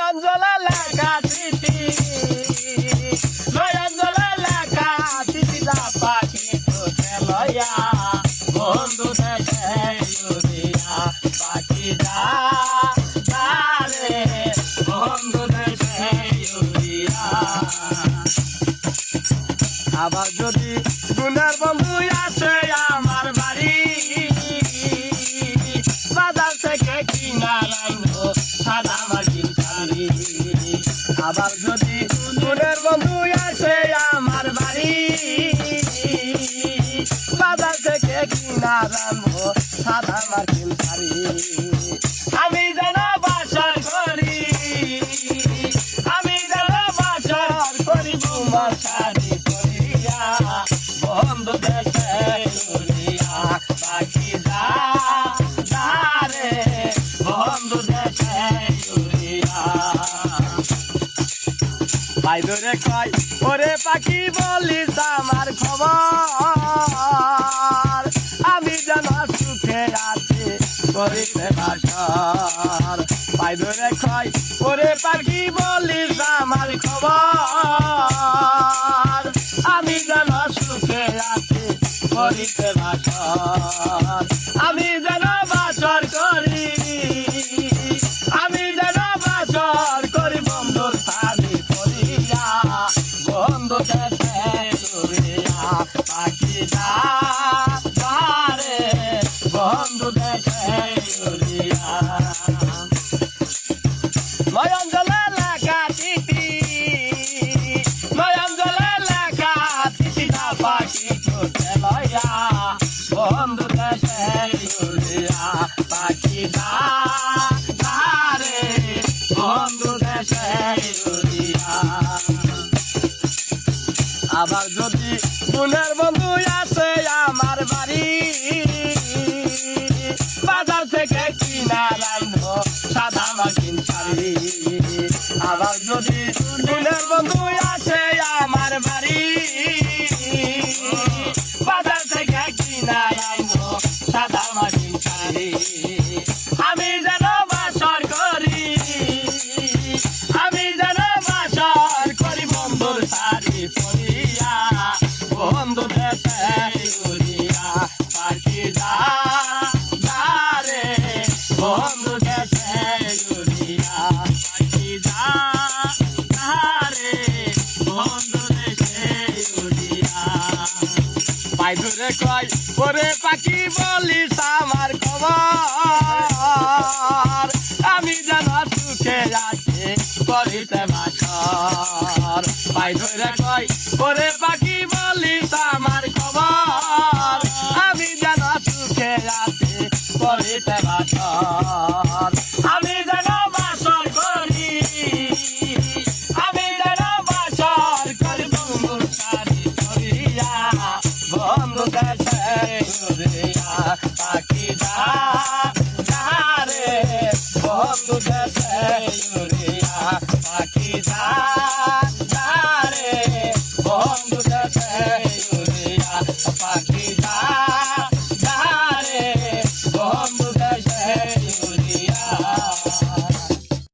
নয়নজলে লেখা চিঠি নয়নজলে লেখা চিঠিটা পাখি তোকে লইয়া বন্ধু দেশে উড়িয়া পাখি যা রে বন্ধু দেশে উড়িয়া। আবার যদি গুণের বন্ধু আসে আমার বাড়ি বাজার থেকে কিনা রাখবো সাদা মাটির শাড়ি। আবার যদি গুণের বন্ধু আসে আমার বাড়ি বাজার থেকে কিনা রাখবো সাদা মাটির শাড়ি। আমি যেন বাসর করি আমি যেন বাসর করি তোমার শাড়ি পরিয়া বন্ধু দেশে উড়িয়া পাখি যা রে বন্ধু দেশে উড়িয়া। ভাই ধরে কয় ওরে পাখি বলিস আমার খবর আমি যেন সুখে আছি করিতে বাসর। ভাই ধরে কয় ওরে পাখি বলিস আমার খবর আমি যেন সুখে আছি করিতে বাসর। আমি যেন বাসর করি আমি যেন বাসর করি বন্ধুর শাড়ি পরিয়া বন্ধু দেশে উড়িয়া পাখি যা রে বন্ধু দেশে উড়িয়া। নয়নজলে লেখা চিঠি নয়নজলে লেখা চিঠিটা পাখি তোকে লইয়া বন্ধু দেশে উড়িয়া পাখি যা রে বন্ধু দেশে উড়িয়া। আবার যদি গুণের বন্ধু আসে আমার বাড়ি বাজার থেকে কিনা রাখবো সাদা মাটির শাড়ি। আবার যদি গুণের বন্ধু আসে আমার বাড়ি বাজার থেকে কিনা রাখবো সাদা মাটির শাড়ি। আমি যেন বাসর করি আমি যেন বাসর করি বন্ধুর শাড়ি পরিয়া বন্ধু দেশে উড়িয়া পাখি যা রে বন্ধু দেশে উড়িয়া পাখি যা রে বন্ধু দেশে উড়িয়া। ভাই ধরে কয় ওরে পাখি বলিস আমার খবর আমি যেন সুখে আছি করিতে বাসর। ভাই ধরে কয় ওরে পাখি বলিস আমার খবর আমি যেন সুখে আছি করিতে বাসর। আমি যেন বাসর করি আমি যেন বাসর করি বন্ধুর শাড়ি পরিয়া বন্ধু দেশে উড়িয়া